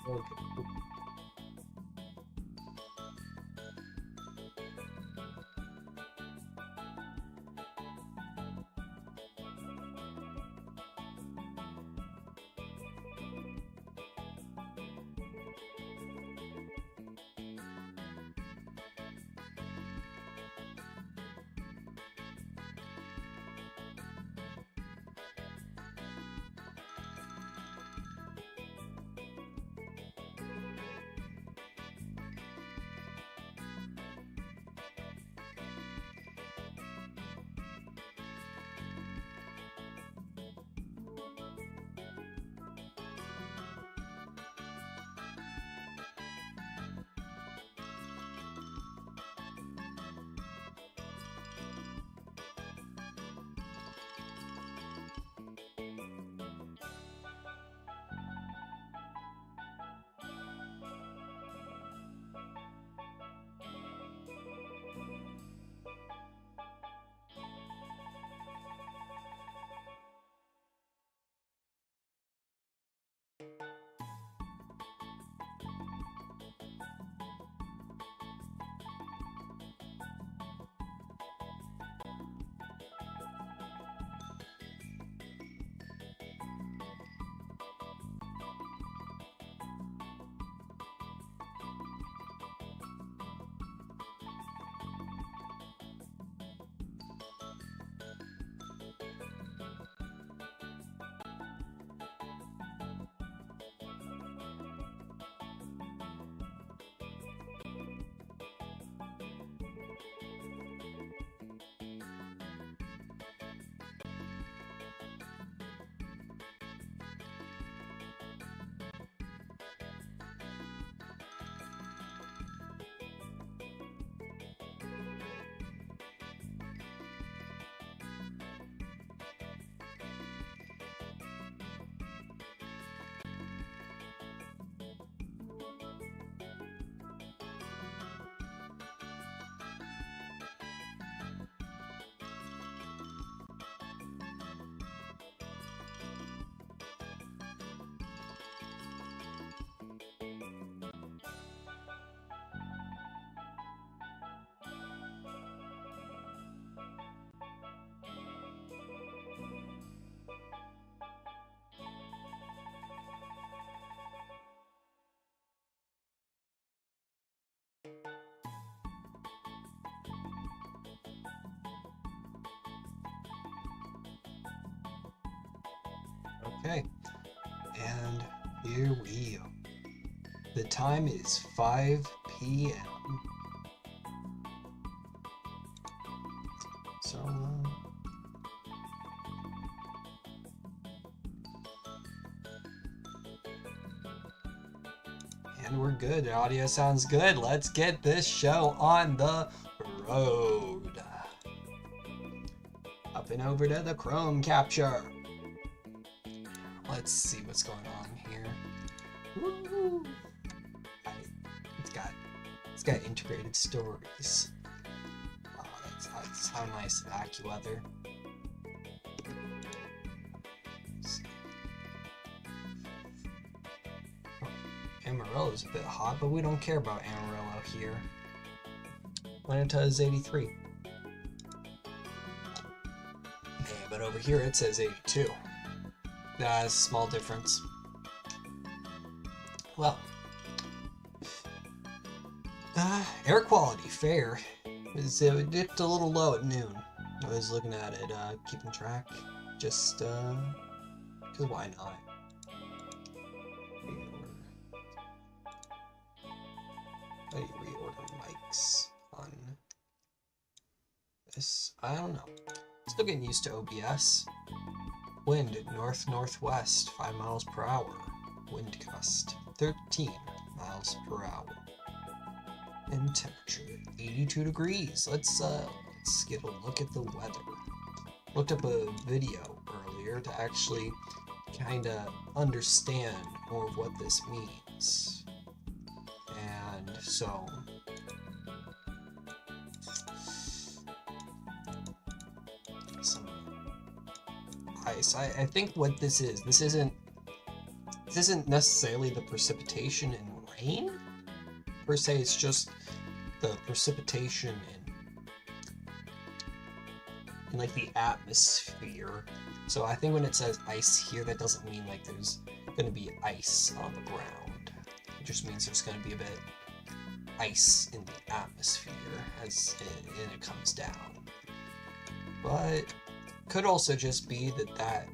Okay. Okay, and here we go. The time is 5 p.m. So, and we're good. The audio sounds good. Let's get this show on the road. Up and over to the Chrome capture. Let's see what's going on here. Woo! It's got integrated stories. Wow, that's how nice AccuWeather. Amarillo's a bit hot, but we don't care about Amarillo here. Atlanta is 83. Yeah, but over here it says 82. That's a small difference. Well, air quality, fair. It dipped a little low at noon. I was looking at it, keeping track. Just, because why not? How do you reorder mics on this? I don't know. Still getting used to OBS. Wind at north-northwest, 5 miles per hour. Wind gust, 13 miles per hour. And temperature, 82 degrees. Let's get a look at the weather. Looked up a video earlier to actually kind of understand more of what this means. And so, some ice. I think what this isn't this isn't necessarily the precipitation and rain per se, it's just the precipitation in like the atmosphere. So I think when it says ice here, that doesn't mean like there's going to be ice on the ground. It just means there's going to be a bit ice in the atmosphere as it comes down. But could also just be that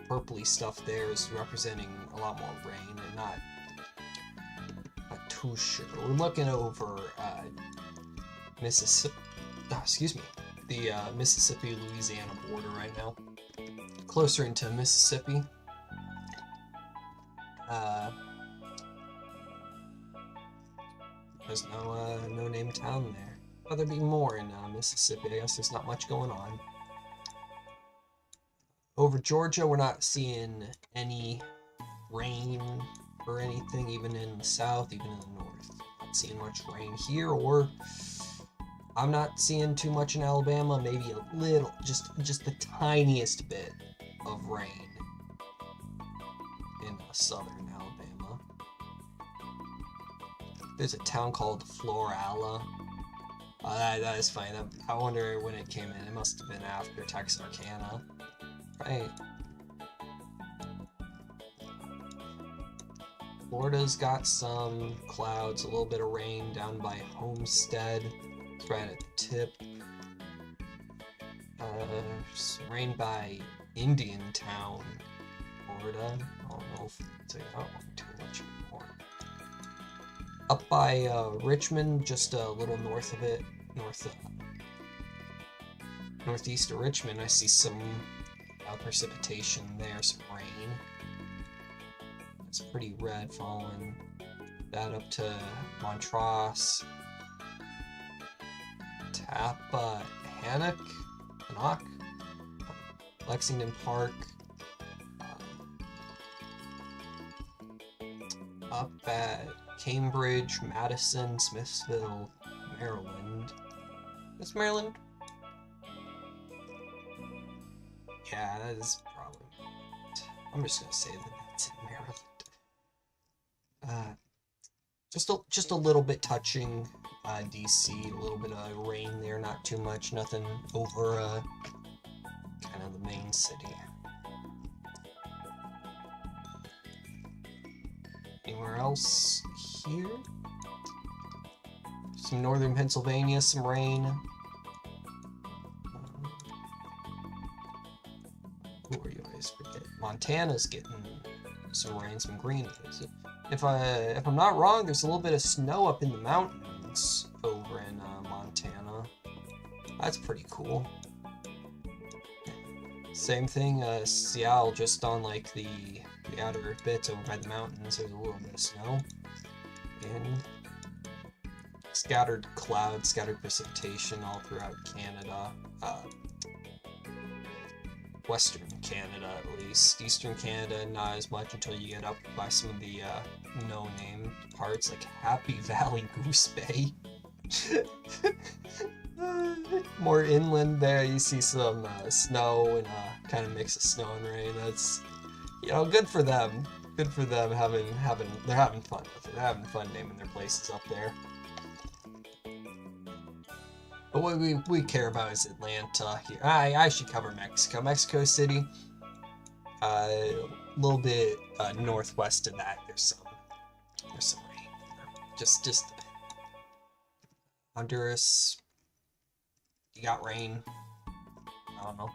purpley stuff there is representing a lot more rain and not too sure. We're looking over Mississippi, the Mississippi-Louisiana border right now. Closer into Mississippi. There's no named town there. But there'd be more in Mississippi. I guess there's not much going on. Over Georgia, we're not seeing any rain or anything, even in the south, even in the north. Not seeing much rain here, or I'm not seeing too much in Alabama. Maybe a little, just the tiniest bit of rain in southern Alabama. There's a town called Florala. That is funny. I wonder when it came in. It must have been after Texarkana. Right. Florida's got some clouds, a little bit of rain down by Homestead. It's right at the tip. Some rain by Indiantown, Florida. I don't know if I don't want too much more. Up by Richmond, just a little north of it, northeast of Richmond, I see some precipitation there, some rain. It's pretty red, following that up to Montrose, Tappahannock, Lexington Park, up at Cambridge, Madison, Smithsville, Maryland. Is Maryland? Yeah, that is probably right. I'm just gonna say that that's in Maryland. Just a little bit touching DC, a little bit of rain there, not too much, nothing over kind of the main city. Anywhere else here? Some northern Pennsylvania, some rain. Montana's getting some rain, some green. If I'm not wrong, there's a little bit of snow up in the mountains over in Montana. That's pretty cool. Same thing, Seattle, just on like the outer bits over by the mountains, there's a little bit of snow. And scattered clouds, scattered precipitation all throughout Canada. Western Canada, at least. Eastern Canada, not as much until you get up by some of the no-name parts, like Happy Valley, Goose Bay. More inland there, you see some snow and kind of mix of snow and rain. That's, good for them. Good for them they're having fun with it. They're having fun naming their places up there. But what we care about is Atlanta here. I should cover Mexico. Mexico City, a little bit northwest of that. There's some rain. Just Honduras. You got rain. I don't know.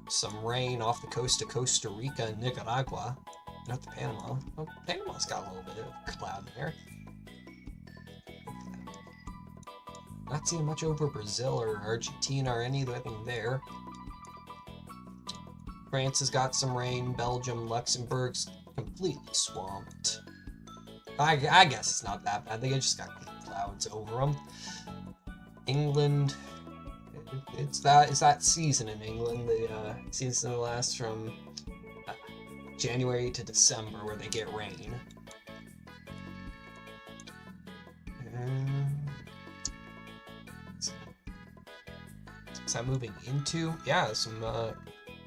Some rain off the coast of Costa Rica and Nicaragua. Not the Panama. Oh, Panama's got a little bit of cloud there. Not seeing much over Brazil or Argentina or anything there. France has got some rain. Belgium, Luxembourg's completely swamped. I guess it's not that bad. They just got clouds over them. England, it's that season in England. The season lasts from January to December, where they get rain. Is that moving into? Yeah, some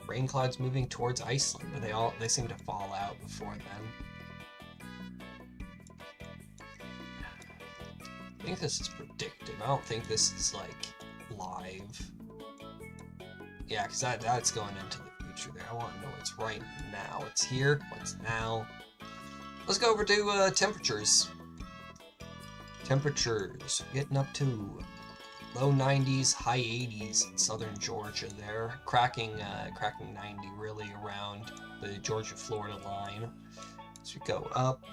Rain clouds moving towards Iceland, but they seem to fall out before then. I think this is predictive. I don't think this is like live. Yeah, because that's going into the future there. I want to know what's right now. It's here. What's now? Let's go over to temperatures. Temperatures getting up to low 90s, high 80s in southern Georgia there. Cracking 90 really around the Georgia-Florida line. As we go up,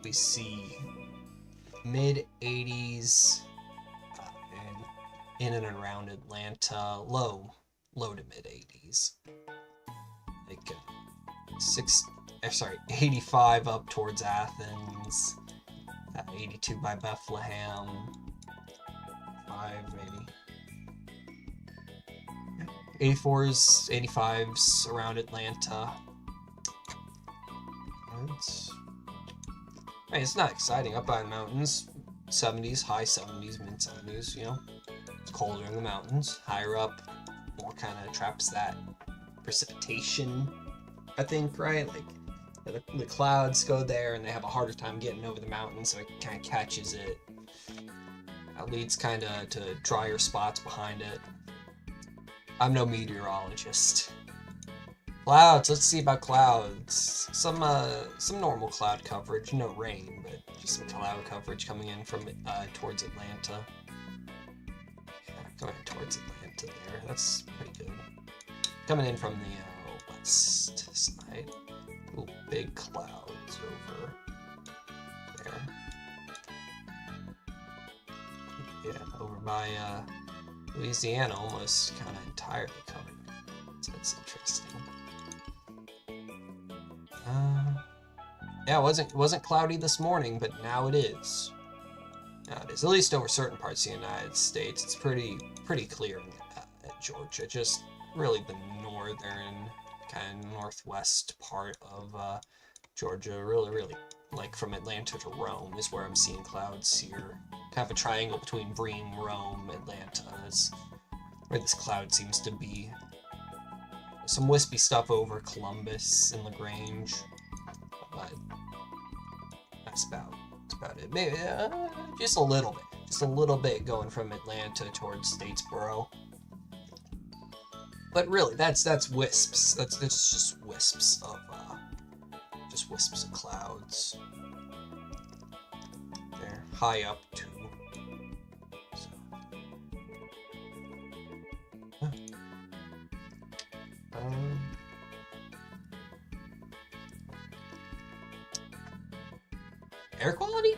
we see mid 80s and in and around Atlanta, low to mid 80s. Like 85 up towards Athens, 82 by Bethlehem, 84s, 85s around Atlanta. It's not exciting up by the mountains. 70s, high 70s, mid 70s, you know. It's colder in the mountains. Higher up, more kind of traps that precipitation, I think, right? Like the clouds go there and they have a harder time getting over the mountain, so it kind of catches it. That leads kind of to drier spots behind it. I'm no meteorologist. Clouds, let's see about clouds. Some normal cloud coverage, no rain, but just some cloud coverage coming in from towards Atlanta. Going towards Atlanta there, that's pretty good. Coming in from the west side. Ooh, big clouds over there. Yeah, over by Louisiana, almost kind of entirely covered. So that's interesting. Yeah, it wasn't cloudy this morning, but now it is. Now it is, at least over certain parts of the United States. It's pretty clear at Georgia. Just really the northern, kind of northwest part of Georgia. Really, like from Atlanta to Rome is where I'm seeing clouds here. Kind of a triangle between Bream, Rome, Atlanta. That's where this cloud seems to be. Some wispy stuff over Columbus and LaGrange, but that's about it. Maybe just a little bit going from Atlanta towards Statesboro. But really, that's wisps. That's just wisps of clouds. They're high up too. So. Air quality?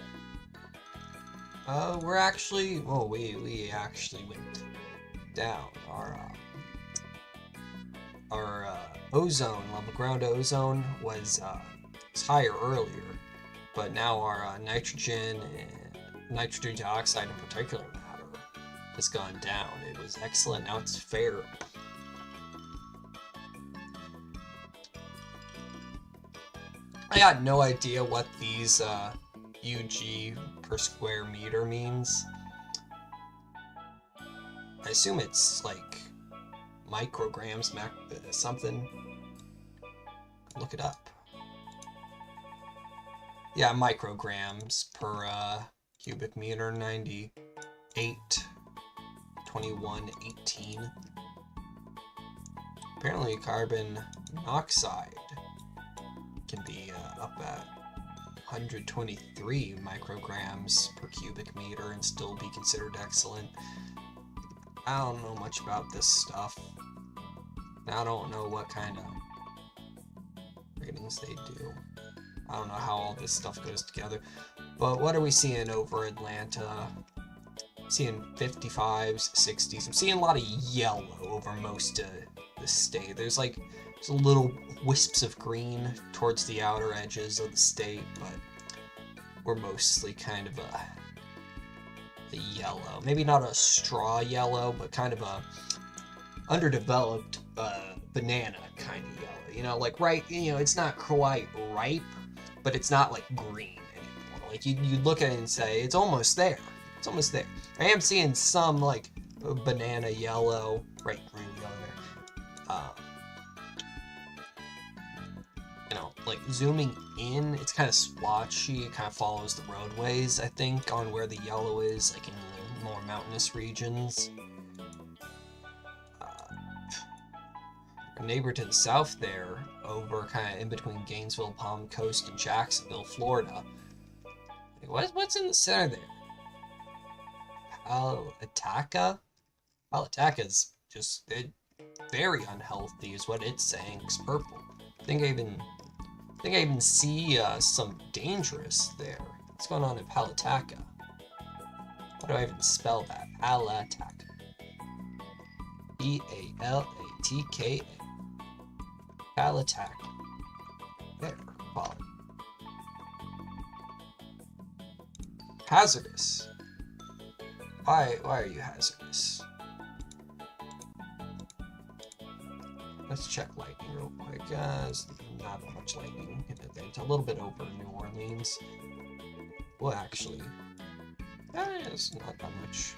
We're actually, we actually went down. Our ozone level, ground ozone was higher earlier, but now our nitrogen and nitrogen dioxide in particular matter has gone down. It was excellent, now it's fair. I got no idea what these UG per square meter means. I assume it's like micrograms, something. Look it up. Yeah, micrograms per cubic meter, 98, 21, 18. Apparently carbon monoxide can be up at 123 micrograms per cubic meter and still be considered excellent. I don't know much about this stuff. I don't know what kind of ratings they do. I don't know how all this stuff goes together. But what are we seeing over Atlanta? I'm seeing 55s, 60s. I'm seeing a lot of yellow over most of the state. There's little wisps of green towards the outer edges of the state, but we're mostly kind of a yellow. Maybe not a straw yellow, but kind of a underdeveloped banana kind of yellow. You know, like it's not quite ripe, but it's not like green anymore. Like you look at it and say, it's almost there. It's almost there. I am seeing some like banana yellow, right, green yellow there. like zooming in, it's kind of splotchy. It kind of follows the roadways, I think, on where the yellow is, like in the more mountainous regions. Our neighbor to the south there, over kind of in between Gainesville, Palm Coast, and Jacksonville, Florida. What's in the center there? Palatka? Palataka's just very unhealthy, is what it's saying. It's purple. I think I even see some dangerous there. What's going on in Palataka? How do I even spell that? Palataka. Palataka. Palataka. There. Palat. Hazardous. Why are you hazardous? Let's check lightning real quick. There's not much lightning in it. It's a little bit over New Orleans. Well, actually, it's not that much.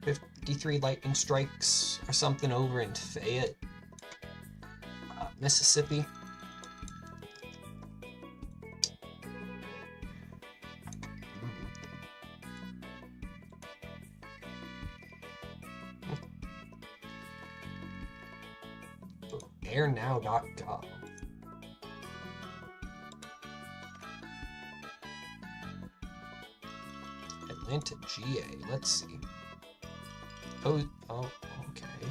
53 lightning strikes or something over in Fayette, Mississippi. Airnow.gov. Atlanta, GA. Let's see. Oh, okay.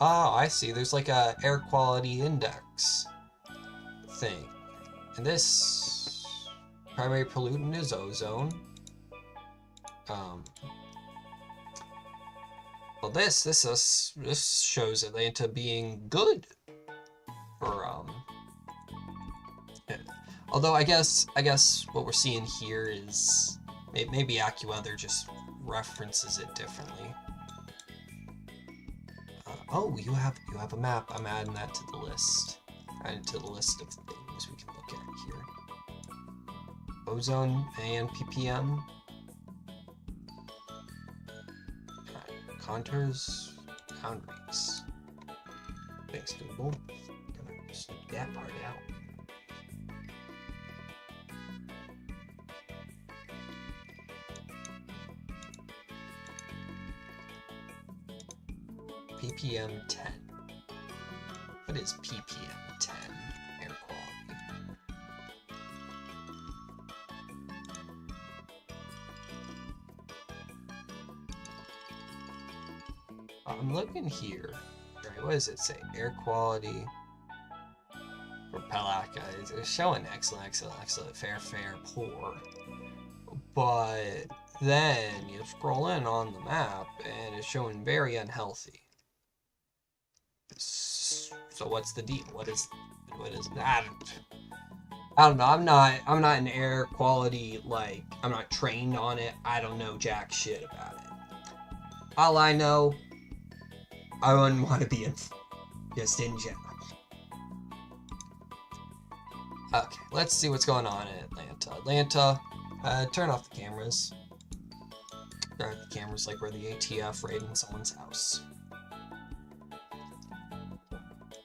I see. There's like a air quality index thing. And this primary pollutant is ozone. Well, this shows Atlanta being good for yeah. Although I guess what we're seeing here is maybe AccuWeather just references it differently. Oh, you have a map. I'm adding that to the list. Adding to the list of things we can look at here. Ozone and ppm. Contours, boundaries. Thanks, Google. Gonna snip that part out. ppm 10. What is ppm 10 air quality? I'm looking here. Right, what does it say? Air quality for Palatka. It's showing excellent, fair, poor. But then you scroll in on the map and it's showing very unhealthy. So what's the deal? What is that? I don't know. I'm not an air quality, like, I'm not trained on it. I don't know jack shit about it. All I know, I wouldn't want to be in, just in general. Okay, let's see what's going on in Atlanta. Turn off the cameras. Turn off the cameras like we're the ATF raiding someone's house.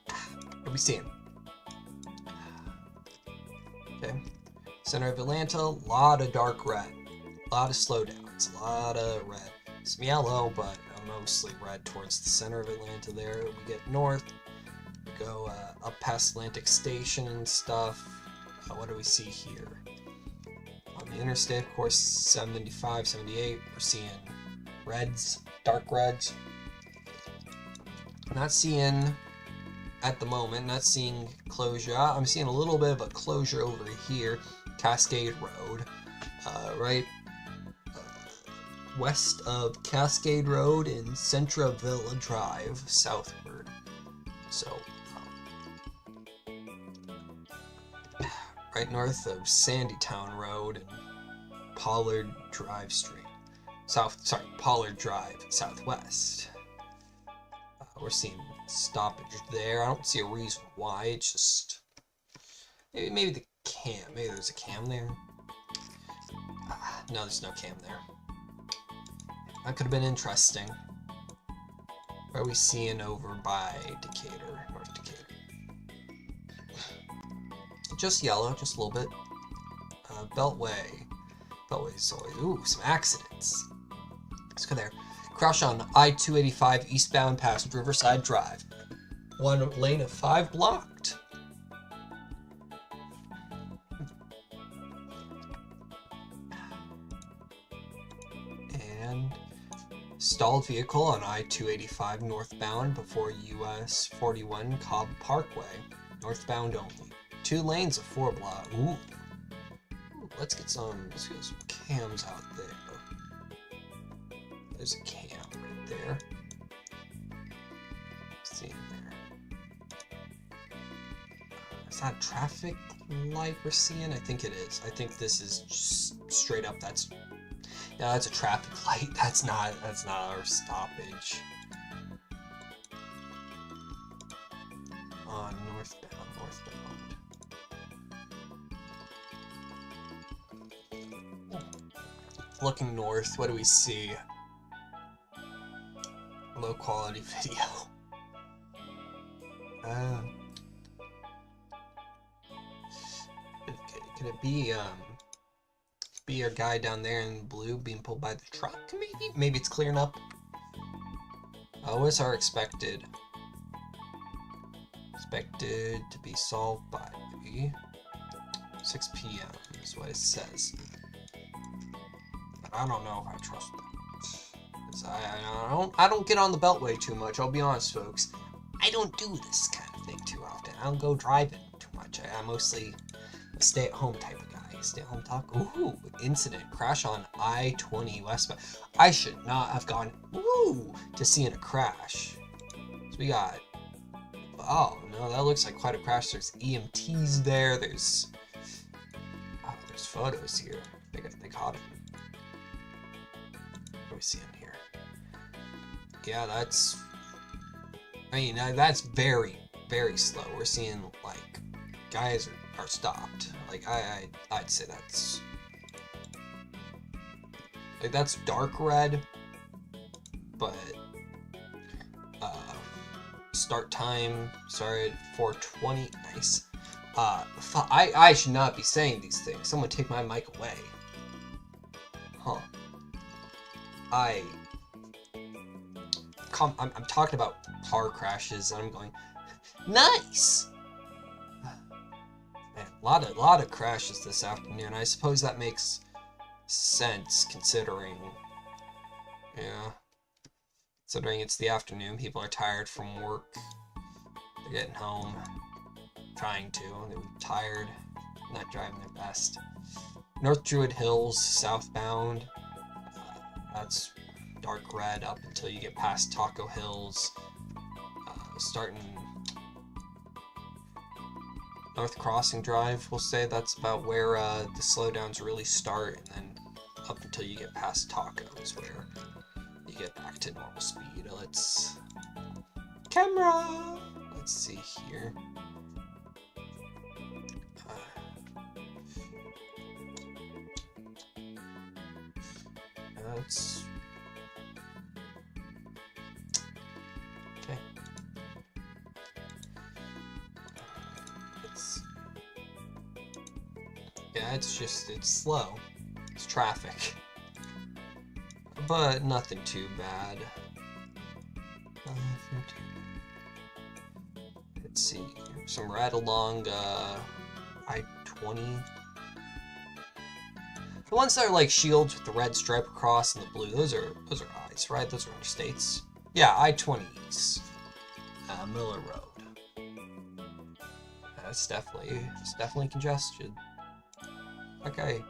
What are we seeing? Okay. Center of Atlanta, a lot of dark red. A lot of slowdowns, a lot of red. Some yellow, but mostly red towards the center of Atlanta there. We get north, we go up past Atlantic Station and stuff. What do we see here? On the interstate, of course, 75, 78, we're seeing reds, dark reds. Not seeing, at the moment, not seeing closure. I'm seeing a little bit of a closure over here, Cascade Road, right west of Cascade Road and Centravilla Drive, southward. So, right north of Sandytown Road and Pollard Drive Street. Pollard Drive, southwest. We're seeing stoppage there. I don't see a reason why. It's just maybe the cam. Maybe there's a cam there. No, there's no cam there. That could have been interesting. What are we seeing over by Decatur, North Decatur? Just yellow, just a little bit. Beltway. Beltway's always, ooh, some accidents. Let's go there. Crash on I-285 eastbound past Riverside Drive. 1 lane of 5 blocked. And stalled vehicle on I-285 northbound before US 41 Cobb Parkway. Northbound only. 2 lanes of 4 block. Ooh. Let's get some cams out there. There's a cam right there. See in there. Is that a traffic light we're seeing? I think it is. I think this is just straight up. Yeah, that's a traffic light. That's not our stoppage. On northbound. Looking north, what do we see? Low quality video. Could it be a guy down there in blue being pulled by the truck? Maybe it's clearing up. What's our expected to be solved by 6 p.m. is what it says. But I don't know if I trust that. I don't get on the Beltway too much, I'll be honest, folks. I don't do this kind of thing too often. I don't go driving too much. I'm mostly a stay-at-home type of guy. Stay-at-home talk. Ooh, incident. Crash on I-20 westbound. I should not have gone, to seeing a crash. So we got, oh, no, that looks like quite a crash. There's EMTs there. There's photos here. They caught it. What do we see in here? Yeah, that's very, very slow. We're seeing, like, guys are stopped. Like, I'd say that's, like, that's dark red, but, start time, sorry, 4:20, nice. I should not be saying these things. Someone take my mic away. Huh. I'm talking about car crashes, and I'm going, nice! Man, a lot of crashes this afternoon. I suppose that makes sense, considering it's the afternoon, people are tired from work, they're getting home, they're tired, not driving their best. North Druid Hills, southbound, that's dark red up until you get past Taco Hills, starting North Crossing Drive, we'll say that's about where the slowdowns really start, and then up until you get past Taco is where you get back to normal speed. Let's see here. Okay. Yeah, it's slow. It's traffic. But nothing too bad. Let's see. Some red along I-20. The ones that are like shields with the red stripe across and the blue, those are I's, right? Those are interstates. Yeah, I-20 East. Miller Road. It's definitely congested. Okay.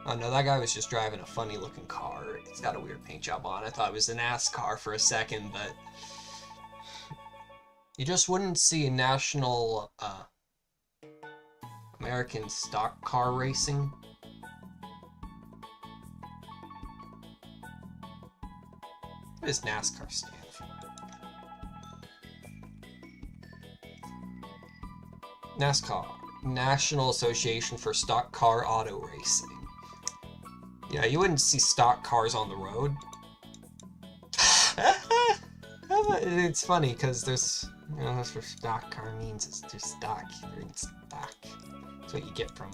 Oh no, that guy was just driving a funny looking car. It's got a weird paint job on. I thought it was a NASCAR for a second, but you just wouldn't see national American stock car racing. What does NASCAR stand for? NASCAR, National Association for Stock Car Auto Racing. Yeah, you wouldn't see stock cars on the road. It's funny because there's, that's what stock car means. It's just stock. They're in stock. That's what you get from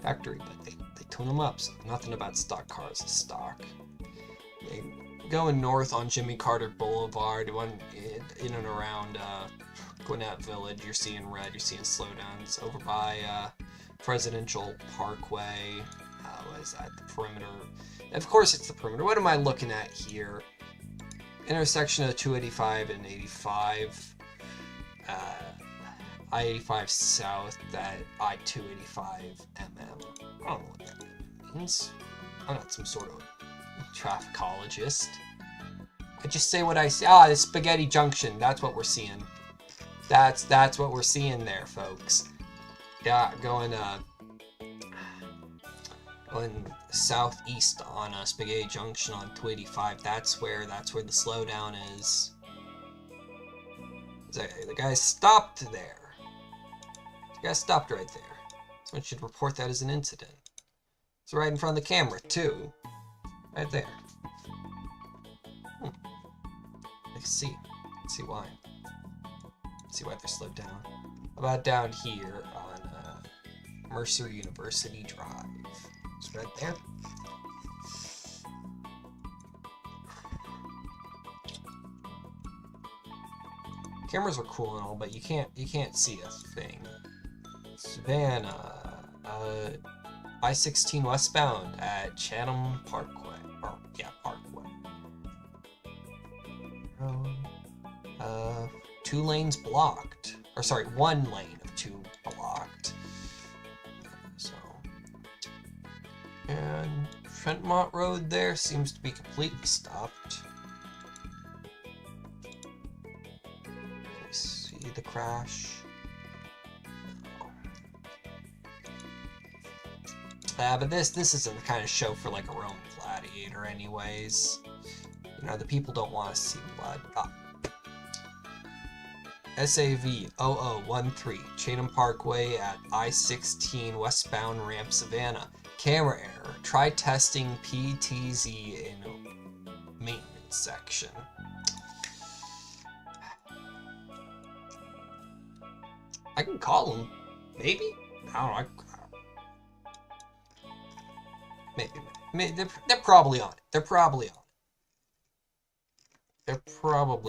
factory, but they tune them up. So nothing about stock cars is stock. Going north on Jimmy Carter Boulevard, in and around Gwinnett Village, you're seeing red. You're seeing slowdowns over by Presidential Parkway. What is that? The perimeter. Of course, it's the perimeter. What am I looking at here? Intersection of 285 and 85. I-85 south at I-285 MM. I don't know what that means. I'm not some sort of trafficologist. I just say what I see. The Spaghetti Junction. That's what we're seeing. That's what we're seeing there, folks. Yeah, going southeast on Spaghetti Junction on 285. That's where the slowdown is. The guy stopped there. The guy stopped right there. Someone should report that as an incident. It's right in front of the camera too. Right there. Let's see. Let's see why. Let's see why they're slowed down. How about down here on Mercer University Drive? It's right there. Cameras are cool and all, but you can't see a thing. Savannah, I-16 westbound at Chatham Parkway. Parkway. 2 lanes blocked. Or sorry, 1 lane of 2 blocked. So, and Trentmont Road there seems to be completely stopped. See the crash. But this isn't the kind of show for like a Roman gladiator anyways. The people don't want to see blood. SAV 0013, Chatham Parkway at I-16 westbound ramp Savannah. Camera error. Try testing PTZ in maintenance section. I can call him. Maybe? I don't know. Maybe. They're probably on it. They're probably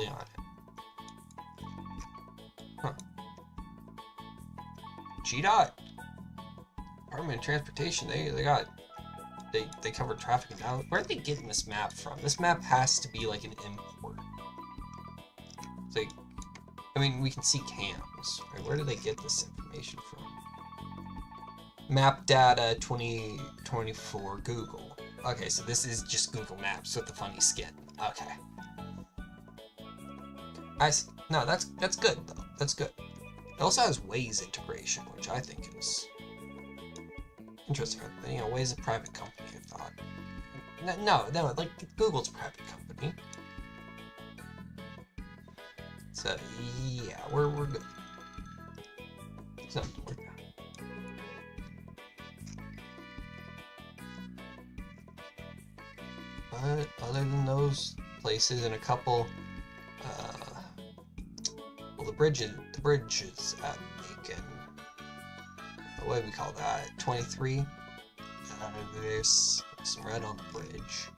on it. Huh. GDOT. Department of Transportation, they cover traffic now. Where are they getting this map from? This map has to be like an import. It's like, I mean, we can see cams. Right? Where do they get this information from? Map data 2024 Google. Okay, so this is just Google Maps with the funny skin. Okay. I see. No, that's good though. That's good. It also has Waze integration, which I think is interesting. Waze is a private company, I thought. No, like Google's a private company. So yeah, we're good. It's not work out. But other than those places and a couple, well, the bridges at Macon, what do we call that? 23. There's some red on the bridge.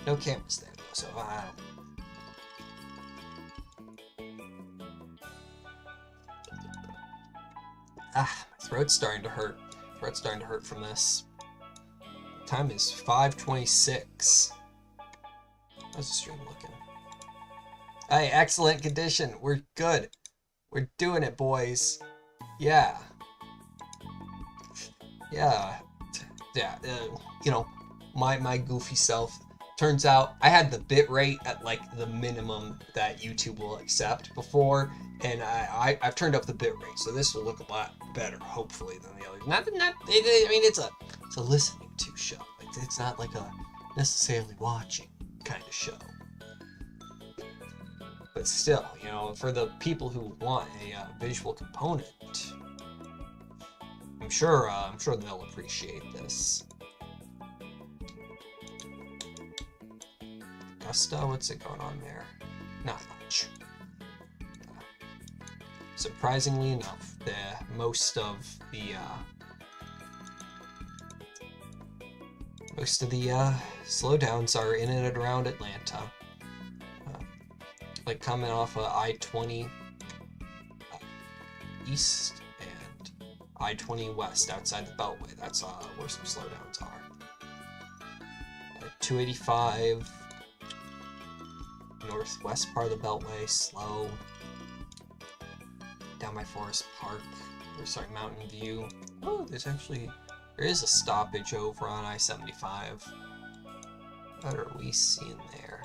No cameras there though, so I don't. My throat's starting to hurt. Throat's starting to hurt from this. Time is 5:26. How's the stream looking? Hey, excellent condition. We're good. We're doing it, boys. Yeah. Yeah. Yeah. My goofy self. Turns out I had the bit rate at like the minimum that YouTube will accept before, and I've turned up the bit rate, so this will look a lot better, hopefully, than the others. I mean, it's a listening to show. It's not like a necessarily watching kind of show. But still, for the people who want a visual component, I'm sure they'll appreciate this. Augusta, what's it going on there? not much. Surprisingly enough, most of the slowdowns are in and around Atlanta, like coming off of I-20 east and I-20 west outside the Beltway. That's where some slowdowns are. 285 northwest part of the Beltway, slow. Down by Forest Park, or sorry, Mountain View. Oh, there is a stoppage over on I-75. What are we seeing there?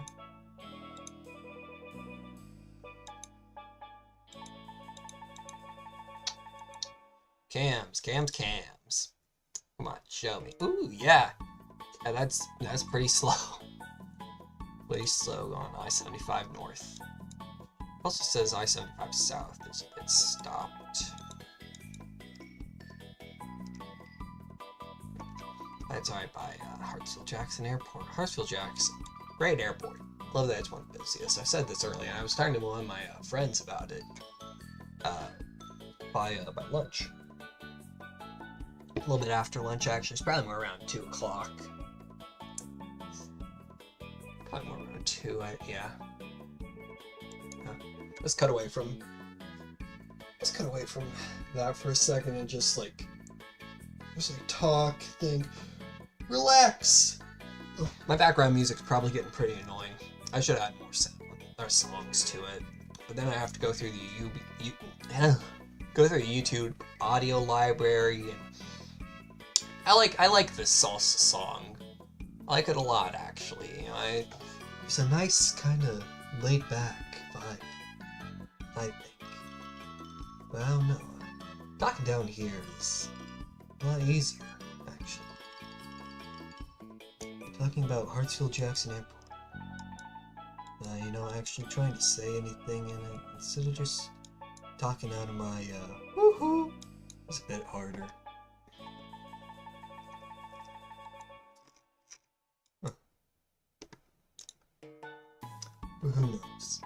Cams. Come on, show me. Ooh, yeah. Yeah, that's pretty slow. Pretty slow on I-75 north. Also says I-75 south is a bit stopped. That's alright by Hartsfield-Jackson Airport. Hartsfield-Jackson, great airport. Love that it's one of the busiest. I said this earlier, and I was talking to one of my friends about it by lunch. A little bit after lunch, actually. It's probably more around 2 o'clock. Probably more around 2, yeah. Let's cut away from that for a second and just talk, think, relax. Oh, my background music's probably getting pretty annoying. I should add more songs to it, but then I have to go through the YouTube audio library, and I like this salsa song. I like it a lot, actually. You know, it's a nice kind of laid back vibe, I think. But I don't know. Talking down here is a lot easier, actually. Talking about Hartsfield-Jackson Airport. Actually trying to say anything in it instead of just talking out of my woohoo. It's a bit harder. Huh. But who knows?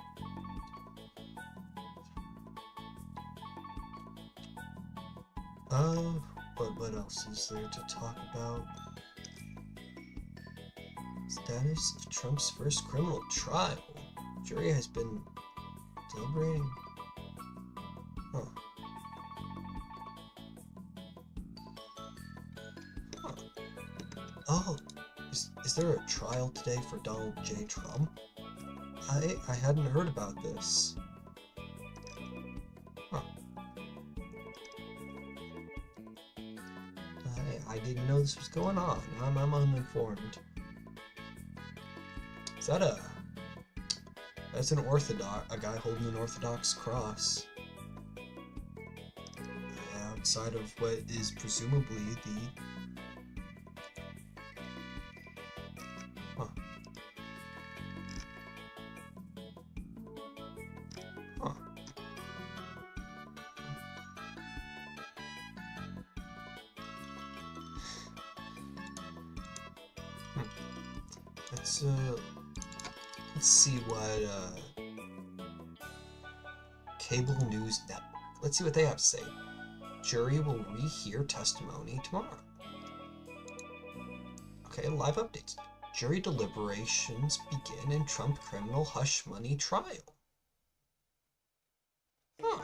What else is there to talk about? Status of Trump's first criminal trial. Jury has been deliberating. Huh. Oh, is there a trial today for Donald J. Trump? I hadn't heard about this. Huh. I didn't know this was going on. I'm uninformed. Is that that's a guy holding an Orthodox cross outside of what is presumably the Let's see what Cable News Network. Let's see what they have to say. Jury will rehear testimony tomorrow. Okay, live updates. Jury deliberations begin in Trump criminal hush money trial. Huh.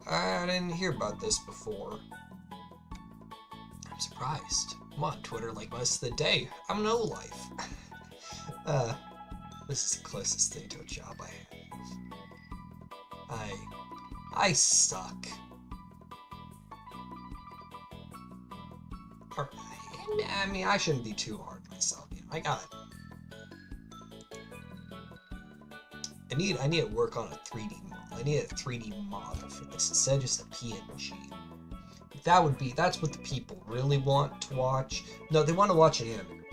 I didn't hear about this before. I'm surprised. I'm on Twitter like most of the day. I'm no life. This is the closest thing to a job I have. I suck. I mean, I shouldn't be too hard on myself. You know, I need to work on a 3D model. I need a 3D model for this instead of just a PNG. That's what the people really want to watch. No, they want to watch an anime.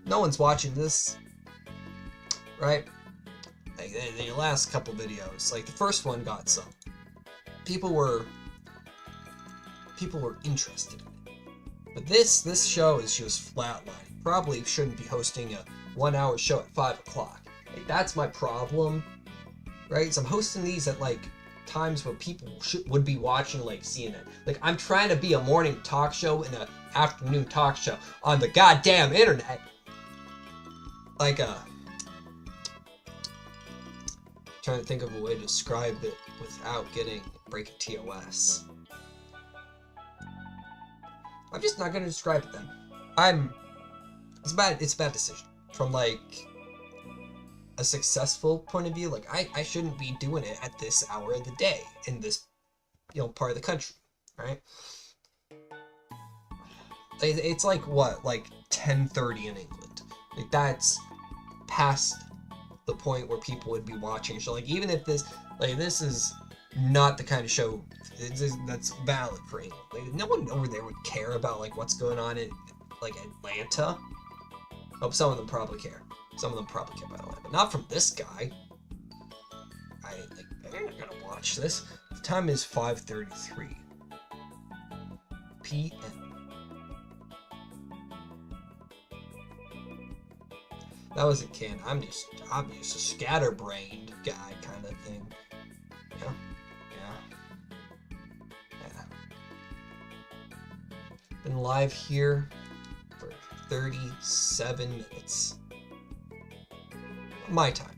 No one's watching this, right? Like the last couple videos, like the first one got some. People were interested in it. But this show is just flatlining. Probably shouldn't be hosting a 1-hour show at 5 o'clock. Like, that's my problem, right? So I'm hosting these at like times where people would be watching like CNN. Like, I'm trying to be a morning talk show and an afternoon talk show on the goddamn internet. Like, trying to think of a way to describe it without breaking TOS. I'm just not gonna describe it then. It's a bad decision. From like a successful point of view, like I shouldn't be doing it at this hour of the day in this, part of the country, right? It's like what, like 10:30 in England. Like, that's past the point where people would be watching a show. Like, even if this is not the kind of show that's valid for England. Like, no one over there would care about like what's going on in like Atlanta. Oh, some of them probably care. Some of them probably care about Atlanta, but not from this guy. I'm not gonna watch this. The time is 5:33 p.m. That was a can. I'm just a scatterbrained guy kind of thing. Yeah. Been live here for 37 minutes. My time.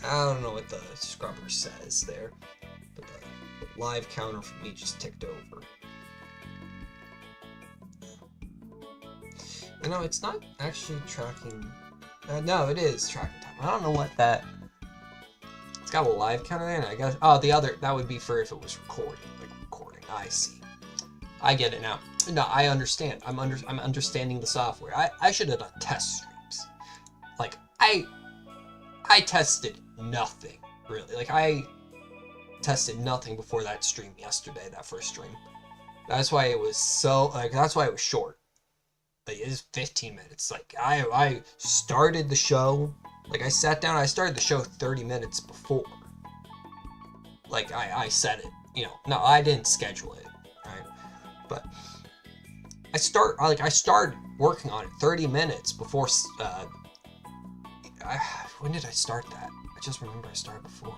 I don't know what the scrubber says there, but the live counter for me just ticked over. It's not actually tracking. No, it is tracking time. I don't know what that. It's got a live counter there, and I guess. Oh, the other, that would be for if it was recording. I see. I get it now. No, I understand. I'm understanding the software. I should have done test streams. Like, I tested nothing, really. Like, I tested nothing before that stream yesterday, that first stream. That's why it was that's why it was short. Like, it is 15 minutes. Like, I started the show, like, I sat down, I started the show 30 minutes before. Like, I said it, no, I didn't schedule it, right? But I started working on it 30 minutes before, when did I start that? I just remember I started before.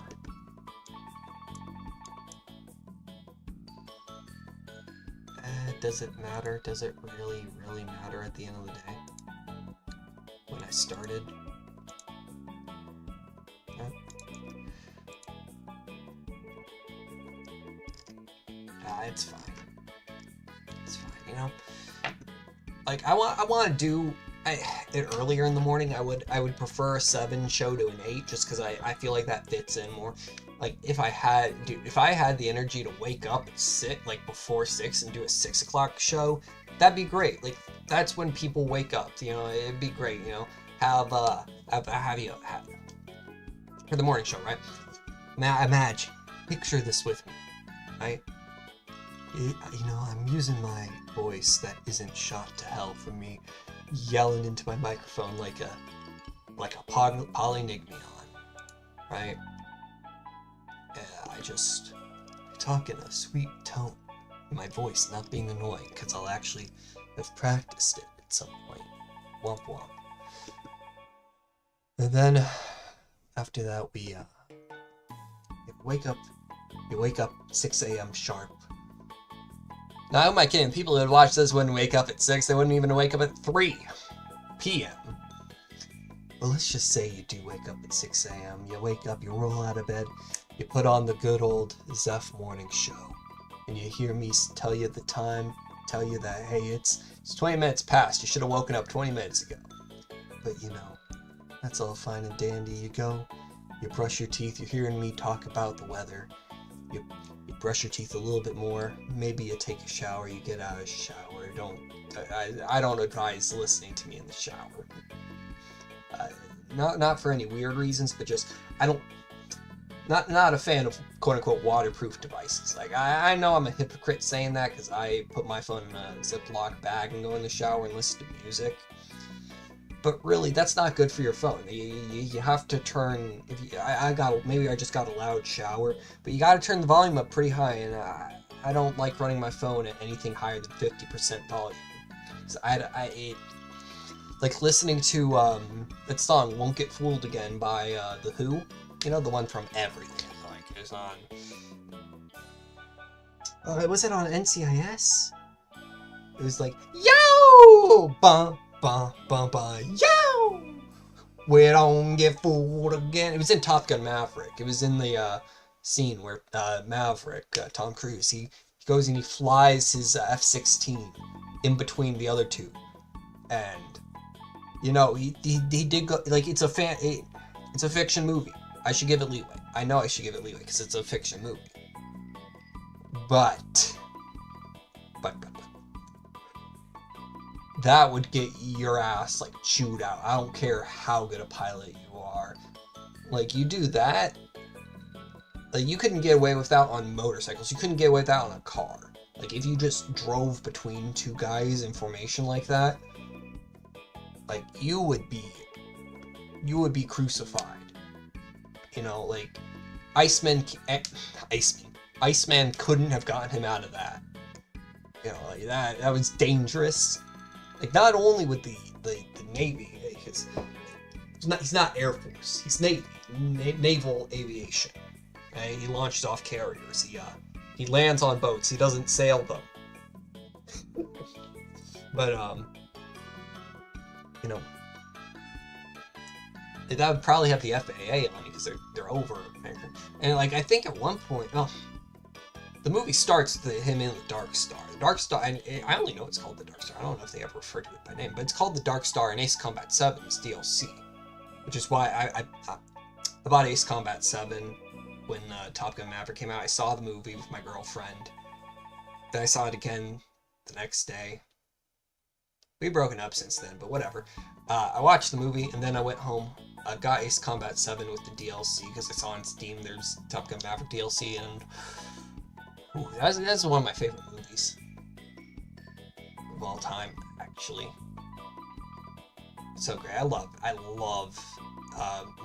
Does it matter? Does it really, really matter at the end of the day? When I started? It's fine. It's fine, Like, I want to do it earlier in the morning. I would prefer a 7 show to an 8, just because I feel like that fits in more. Like, if I had the energy to wake up at before 6 and do a 6 o'clock show, that'd be great. Like, that's when people wake up, it'd be great, have you for the morning show, right? Now, imagine, picture this with me, right? I'm using my voice that isn't shot to hell from me yelling into my microphone like a polynigmion, right? I just talk in a sweet tone, my voice not being annoying, because I'll actually have practiced it at some point. Womp womp. And then after that, you wake up 6 a.m. sharp. Now, who am I kidding? People who would watch this wouldn't wake up at 6. They wouldn't even wake up at 3 p.m. Well, let's just say you do wake up at 6 a.m. You wake up, you roll out of bed, you put on the good old Zeph morning show, and you hear me tell you the time, tell you that, hey, it's 20 minutes past. You should have woken up 20 minutes ago. But, that's all fine and dandy. You go, you brush your teeth, you're hearing me talk about the weather. You brush your teeth a little bit more, maybe you take a shower, you get out of the shower. I don't advise listening to me in the shower. Not for any weird reasons, but just, not a fan of quote-unquote waterproof devices. Like, I know I'm a hypocrite saying that, because I put my phone in a Ziploc bag and go in the shower and listen to music. But really, that's not good for your phone. You have to turn. Maybe I just got a loud shower, but you got to turn the volume up pretty high, and I don't like running my phone at anything higher than 50% volume. So like listening to that song "Won't Get Fooled Again" by The Who. You know, the one from Everything. Like it was on. Was it on NCIS? It was like yo, bum bum bum bum yo. We don't get fooled again. It was in Top Gun Maverick. It was in the scene where Maverick, Tom Cruise, he goes and he flies his F-16 in between the other two, and you know he did go, like it's a fiction movie. I should give it leeway. I know I should give it leeway because it's a fiction movie. But that would get your ass like chewed out. I don't care how good a pilot you are. Like you do that, like you couldn't get away with that on motorcycles. You couldn't get away with that on a car. Like if you just drove between two guys in formation like that, like you would be crucified. You know, like Iceman couldn't have gotten him out of that. You know, like that was dangerous. Like not only with the Navy, because he's not Air Force, he's Navy, naval aviation. Okay? He launched off carriers. He lands on boats. He doesn't sail them. But you know, that would probably have the FAA on it because they're over. And like I think at one point, the movie starts with him in the Dark Star. The Dark Star, and I only know it's called the Dark Star. I don't know if they ever referred to it by name, but it's called the Dark Star in Ace Combat 7's DLC, which is why I bought Ace Combat 7 when Top Gun Maverick came out. I saw the movie with my girlfriend. Then I saw it again the next day. We've broken up since then, but whatever. I watched the movie, and then I went home. I got Ace Combat 7 with the DLC because I saw on Steam there's Top Gun Maverick DLC, and ooh, that's one of my favorite movies of all time, actually. So great. I love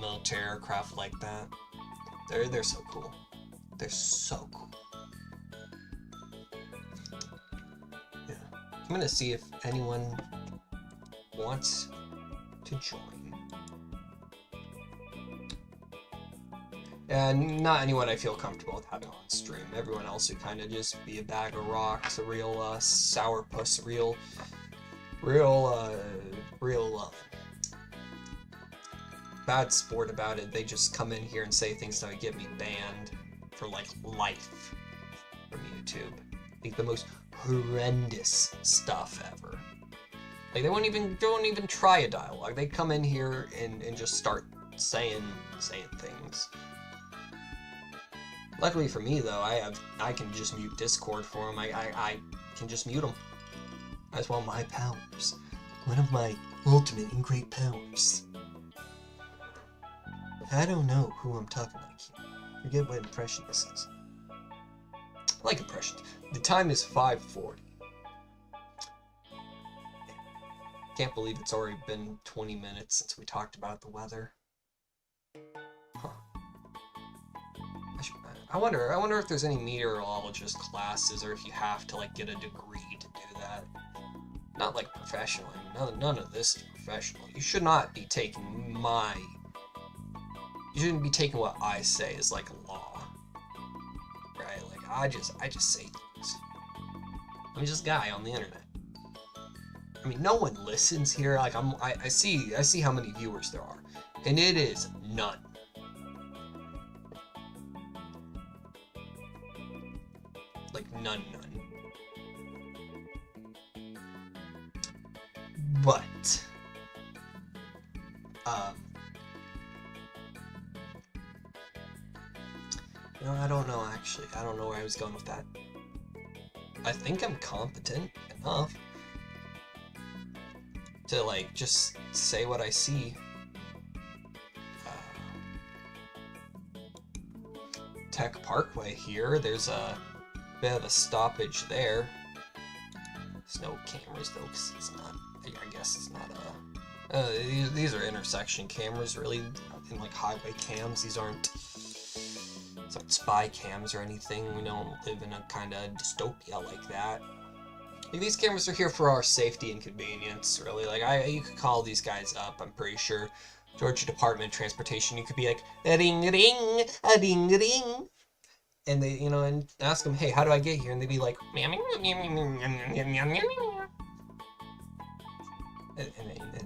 military aircraft like that. They're so cool. They're so cool. Yeah. I'm gonna see if anyone wants to join. And not anyone I feel comfortable with having on stream. Everyone else would kind of just be a bag of rocks, a real sourpuss, real bad sport about it. They just come in here and say things that would get me banned for like life from YouTube. Like the most horrendous stuff ever. Like they don't even try a dialogue. They come in here and just start saying things. Luckily for me though, I can just mute Discord for them. I can just mute them. That's one of my powers. One of my ultimate and great powers. I don't know who I'm talking like here. Forget what impression this is. I like impressions. The time is 5:40. Can't believe it's already been 20 minutes since we talked about the weather. Huh. I wonder if there's any meteorologist classes, or if you have to like get a degree to do that. Not like professional. I mean, none of this is professional. You should not be taking you shouldn't be taking what I say as like law, right? Like I just say things. I'm just a guy on the internet. I mean, no one listens here. Like I see how many viewers there are, and it is none. Like none. But no, I don't know actually. I don't know where I was going with that. I think I'm competent enough to like just say what I see. Tech Parkway here. There's a bit of a stoppage there. There's no cameras though, because it's not. I guess it's not a. These are intersection cameras, really, in like highway cams. These aren't spy cams or anything. We don't live in a kind of dystopia like that. Like, these cameras are here for our safety and convenience, really. Like, you could call these guys up, I'm pretty sure. Georgia Department of Transportation, you could be like, ring, ring, a ring, ring. And they, you know, and ask them, hey, how do I get here? And they'd be like, and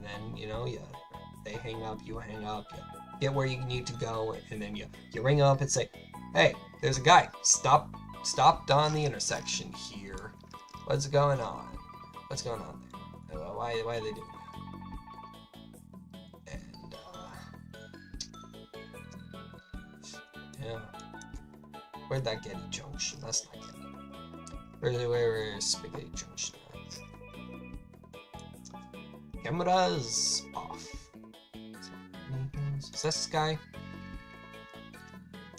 then, you know, they hang up, you hang up, you get where you need to go, and then you ring up and say, hey, there's a guy, stopped on the intersection here. What's going on? What's going on there? Why are they doing that? And, yeah. Where'd that Getty Junction? That's not Getty. Where's Spaghetti Junction at? Cameras off. Is this guy?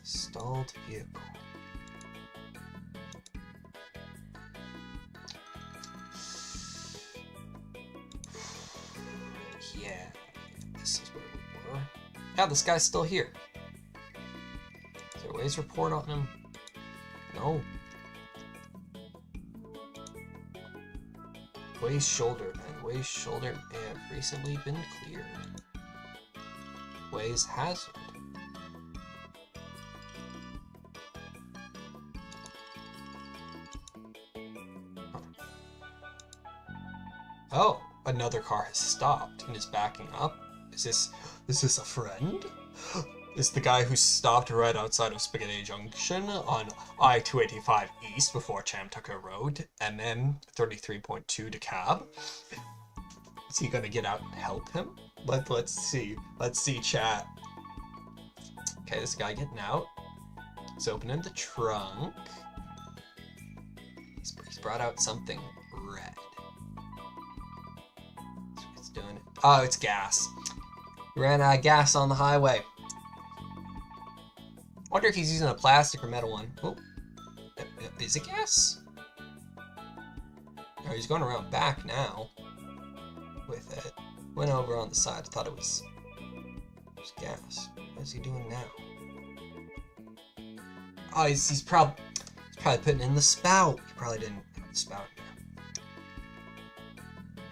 Stalled vehicle. Yeah, this is where we were. Yeah, this guy's still here. Is there a Waze report on him? No. Waze shoulder, man. Waze shoulder have recently been cleared. Waze hazard. Huh. Oh, another car has stopped and is backing up. Is this a friend? Is the guy who stopped right outside of Spaghetti Junction on I-285 East before Chamtucker Road, MM 33.2 DeKalb? Is he gonna get out and help him? Let's see. Let's see, chat. Okay, this guy getting out. He's opening the trunk. He's brought out something red. It's doing it. Oh, it's gas. He ran out of gas on the highway. Wonder if he's using a plastic or metal one. Oh, is it gas? Oh, he's going around back now with it. Went over on the side. I thought it was gas. What is he doing now? Oh, he's probably putting in the spout. He probably didn't put the spout in there.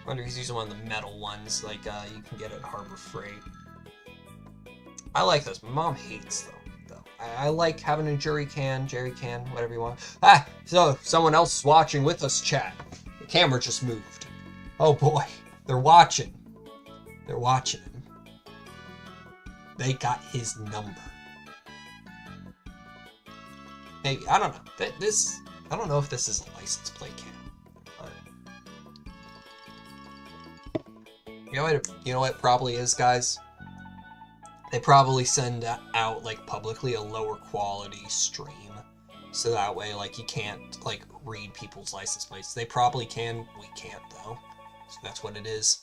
Wonder if he's using one of the metal ones, like you can get at Harbor Freight. I like those. My mom hates them. I like having a jerry can, whatever you want. Ah, so someone else is watching with us, chat. The camera just moved. Oh boy, they're watching. They're watching him. They got his number. Maybe, I don't know. I don't know if this is a license plate cam. You know what it probably is, guys? They probably send out, like, publicly a lower quality stream. So that way, like, you can't, like, read people's license plates. They probably can. We can't, though. So that's what it is.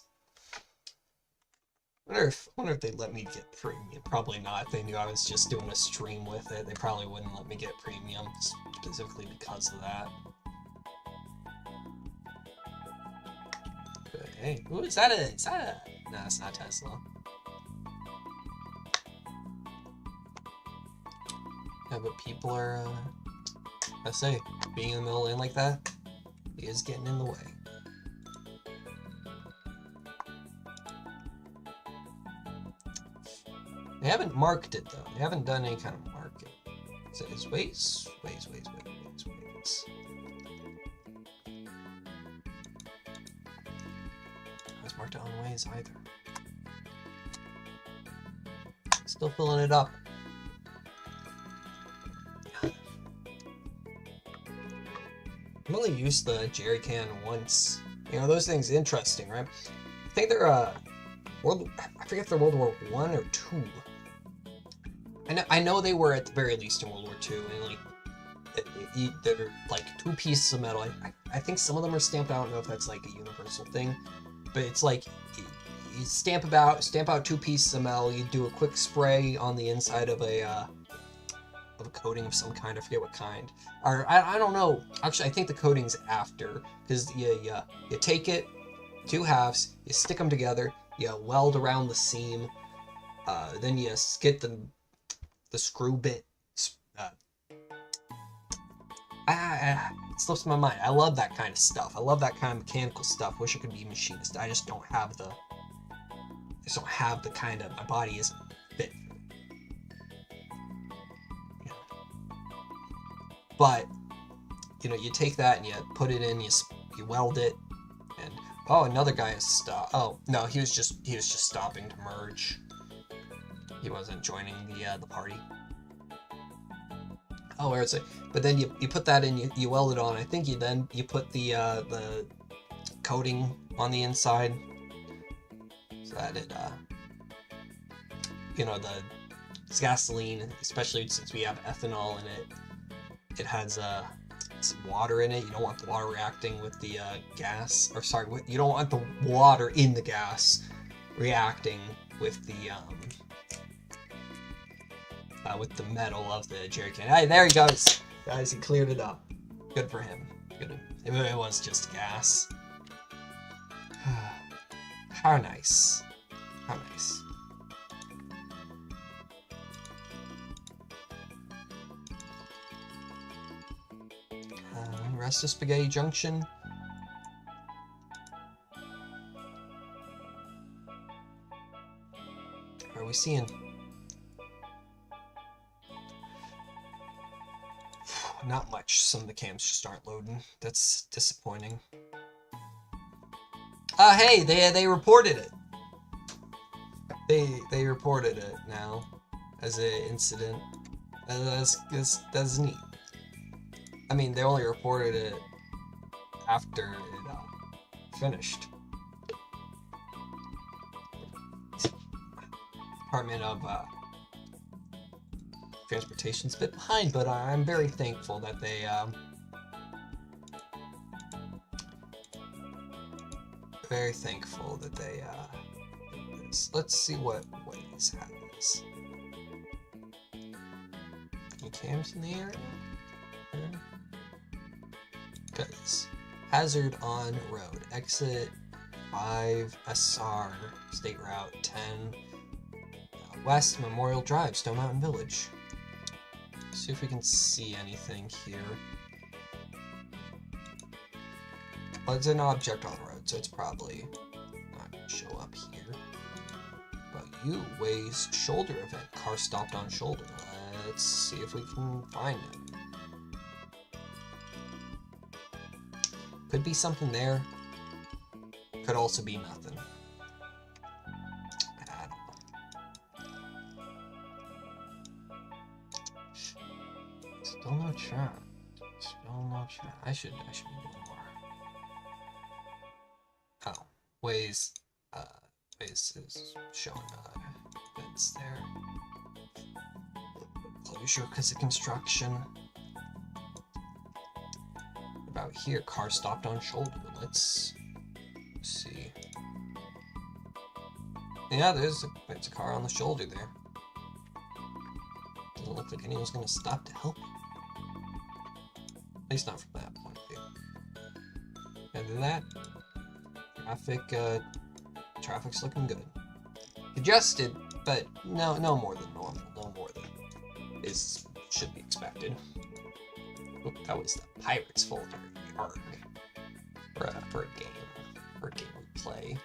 I wonder if they'd let me get premium. Probably not. If they knew I was just doing a stream with it, they probably wouldn't let me get premium, specifically because of that. But hey, ooh, is that a... No, it's not Tesla. Yeah, but people are, I say, being in the middle lane like that is getting in the way. They haven't marked it, though. They haven't done any kind of marking. So it's Waze. I was marked it on Waze either. Still filling it up. I've only used the jerry can once. You know, those things interesting, right? I think they're I forget if they're World War I or II. I know they were at the very least in World War II, and like they're like 2 pieces of metal. I think some of them are stamped out. I don't know if that's like a universal thing, but it's like you stamp out 2 pieces of metal. You do a quick spray on the inside of a coating of some kind. I forget what kind. Or I don't know. Actually, I think the coating's after, because you take it 2 halves, you stick them together, you weld around the seam, then you get the screw bit. It slips my mind. I love that kind of stuff. I love that kind of mechanical stuff. Wish I could be a machinist. I just don't have the kind of, my body isn't fit. Yeah. But you know, you take that and you put it in, you weld it, and oh, another guy is oh no, he was just stopping to merge. He wasn't joining the party. Oh, where is it? But then you put that in, you weld it on. I think you put the coating on the inside so that it you know, it's gasoline, especially since we have ethanol in it. It has some water in it. You don't want the water reacting with the gas, or sorry, you don't want the water in the gas reacting with the metal of the jerry can. Hey, there he goes, guys. He cleared it up. Good for him. Good. It was just gas. How nice. How nice. Rest of Spaghetti Junction. What are we seeing? Not much. Some of the cams just aren't loading. That's disappointing. Hey, they reported it. They reported it now as an incident. That's neat. I mean, they only reported it after it finished. Department of Transportation's a bit behind, but I'm very thankful that they let's see what this happens. Any cams in the area? Because hazard on road, exit 5 SR, State Route 10, West Memorial Drive, Stone Mountain Village. See if we can see anything here. Well, it's an object on the road, so it's probably not going to show up here. But you, Waze shoulder event, car stopped on shoulder. Let's see if we can find it. Could be something there. Could also be nothing. I don't know. Still no chat. Still no chat. I should be doing more. Oh, Waze is showing events there. Closure because of construction. About here, car stopped on shoulder. Let's see. Yeah, there's a car on the shoulder there. Doesn't look like anyone's gonna stop to help you. At least not from that point of view. Other than that, traffic's looking good. Congested, but no more than normal. No more than should be expected. Oop, that was the Pirates folder. Arg. For a game we play.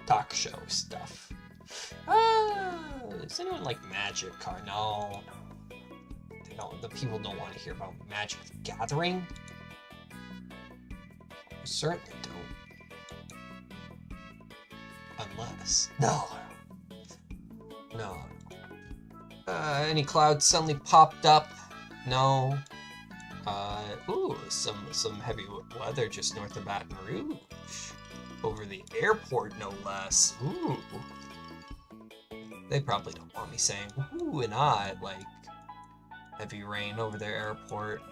Talk show stuff. Does anyone like Magic card? No. They don't. The people don't want to hear about Magic the Gathering. I certainly don't. Unless no. Any clouds suddenly popped up? No. Ooh, some heavy weather just north of Baton Rouge. Over the airport, no less. Ooh. They probably don't want me saying ooh and ah at, like, heavy rain over their airport.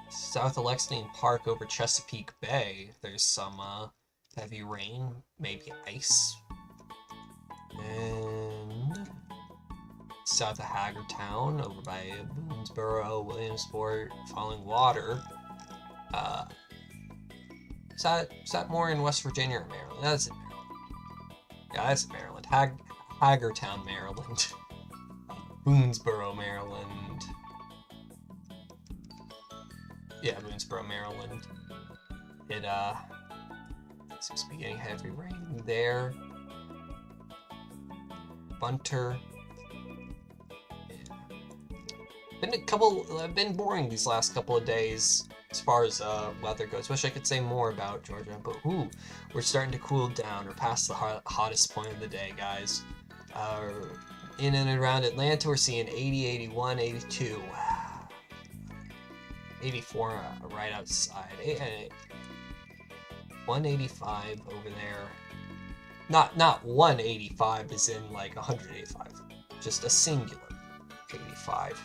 South of Lexington Park over Chesapeake Bay. There's some, heavy rain, maybe ice. And south of Hagertown, over by Boonesboro, Williamsport, Falling Water. Is that more in West Virginia or Maryland? That's in Maryland. Yeah, that's in Maryland. Hagertown, Maryland. Boonesboro, Maryland. Yeah, Boonesboro, Maryland. It seems to be getting heavy rain there. Bunter. Yeah. Been boring these last couple of days as far as weather goes. Wish I could say more about Georgia, but we're starting to cool down. We're past the hottest point of the day, guys. In and around Atlanta, we're seeing 80, 81, 82. 84 right outside. 185 over there. Not 185 as in like 185. Just a singular 85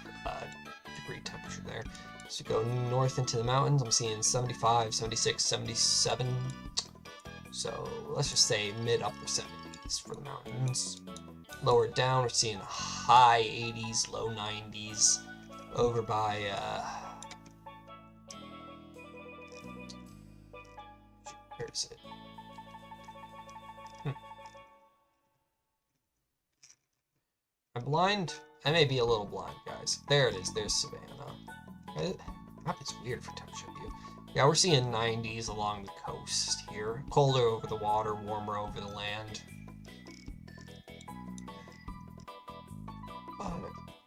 degree temperature there. So go north into the mountains, I'm seeing 75, 76, 77. So let's just say mid-upper 70s for the mountains. Lower down, we're seeing high 80s, low 90s. Over by where is it? I'm blind? I may be a little blind, guys. There it is. There's Savannah. Map is weird for temperature view. Yeah, we're seeing 90s along the coast here. Colder over the water, warmer over the land.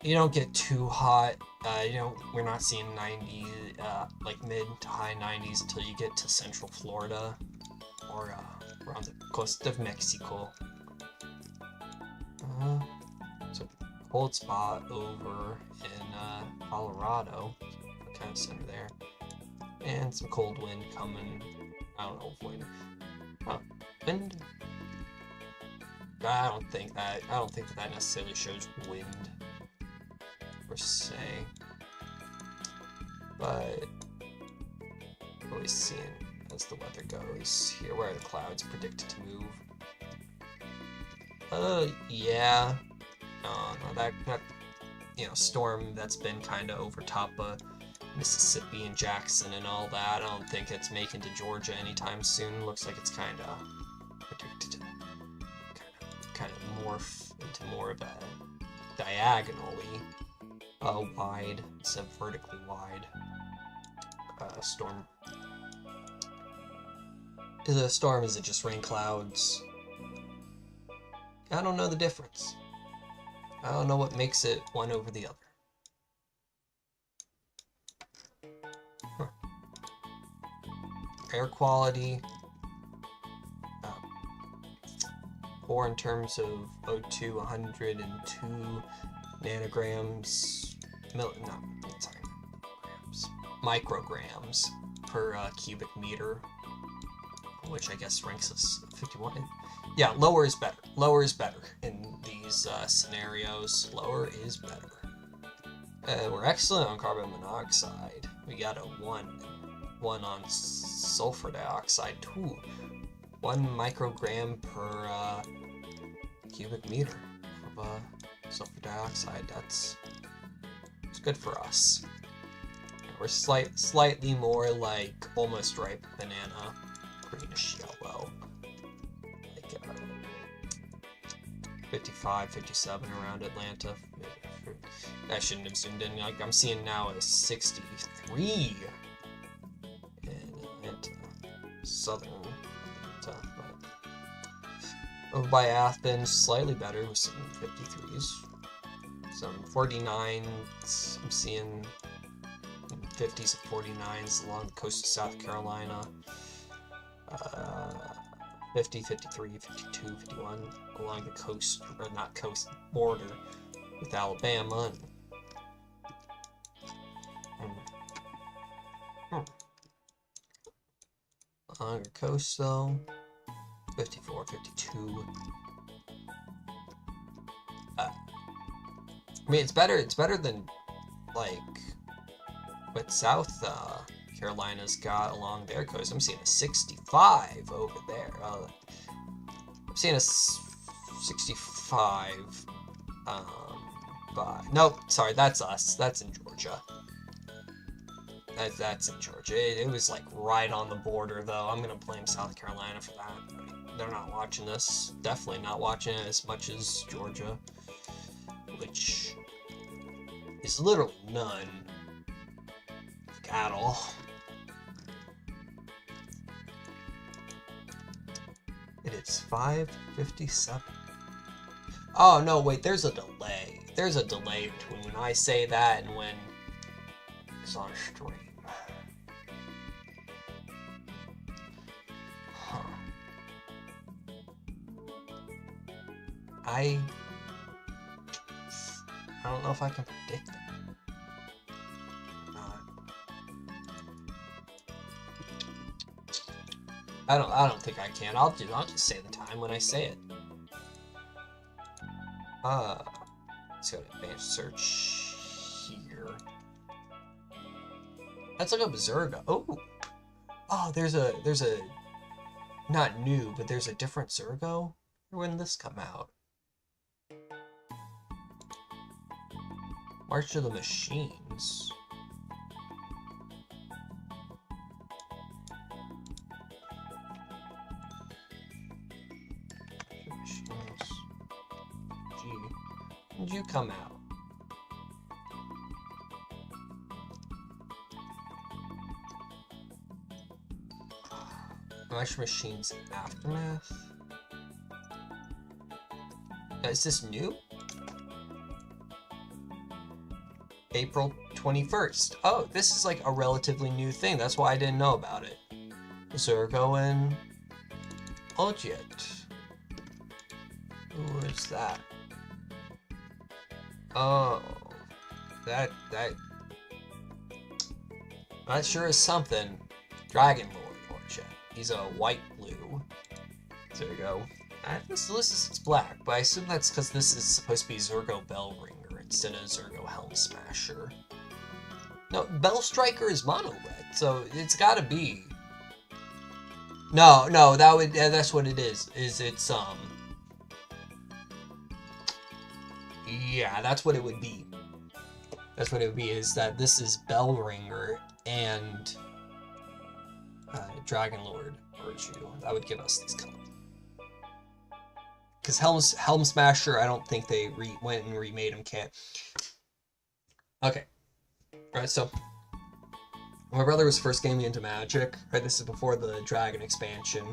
You don't get too hot. We're not seeing 90, like mid to high 90s until you get to central Florida or around the coast of Mexico. So cold spot over in Colorado, kind of center there, and some cold wind coming. I don't know if wind. Wind. I don't think that necessarily shows wind per se, but always seeing as the weather goes here where the clouds are predicted to move. Yeah. No, that storm that's been kind of over top of Mississippi and Jackson and all that. I don't think it's making to Georgia anytime soon. Looks like it's kind of predicted to kind of morph into more of a diagonally wide instead of vertically wide storm. Is it a storm? Is it just rain clouds? I don't know the difference. I don't know what makes it one over the other. Air quality. Poor in terms of O2, 102 nanograms, micrograms per cubic meter, which I guess ranks us 51. Yeah, lower is better. Lower is better in these scenarios. Lower is better. We're excellent on carbon monoxide. We got a 1 on sulfur dioxide too. 1 microgram per cubic meter of sulfur dioxide. It's good for us. We're slightly more like almost ripe banana, greenish yellow. 55, 57 around Atlanta. I shouldn't have zoomed in. Like I'm seeing now a 63 in Atlanta, southern Atlanta. Over by Athens, slightly better with some 53s. Some 49s, I'm seeing 50s and 49s along the coast of South Carolina. 50, 53, 52, 51 along the coast, or not coast, border with Alabama. Along the coast though, 54, 52. I mean, it's better than like what South Carolina's got along their coast. I'm seeing a 65 over there. I'm seeing a 65. Nope, sorry, that's us. That's in Georgia. That's in Georgia. It was like right on the border, though. I'm gonna blame South Carolina for that. I mean, they're not watching this. Definitely not watching it as much as Georgia, which is literally none at all. It is 5:57. Oh no, wait. There's a delay. There's a delay between when I say that and when it's on stream. Huh. I don't know if I can predict that. I don't think I can. I'll just say the time when I say it. Let's go to advanced search here. Let's look up Zergo. Oh, there's a not new, but there's a different Zergo. When did this come out? March of the Machines. When did you come out? March Machines Aftermath? Is this new? April 21st. Oh, this is like a relatively new thing. That's why I didn't know about it. Zergo and Odjet. Who is that? Oh, that sure is something. Dragon Lord Odjet. He's a white-blue. There you go. This is black, but I assume that's because this is supposed to be Zergo Bellringer instead of Zergo Helm Smasher. No, Bell Striker is mono red, so it's gotta be. No, that's what it is. It's yeah, that's what it would be. That's what it would be, is that this is Bellringer and Dragon Lord Virtue. That would give us these colors. Because Helm Smasher, I don't think they went and remade him. Can't. Okay. Alright, so my brother was first getting me into Magic. Right, this is before the Dragon expansion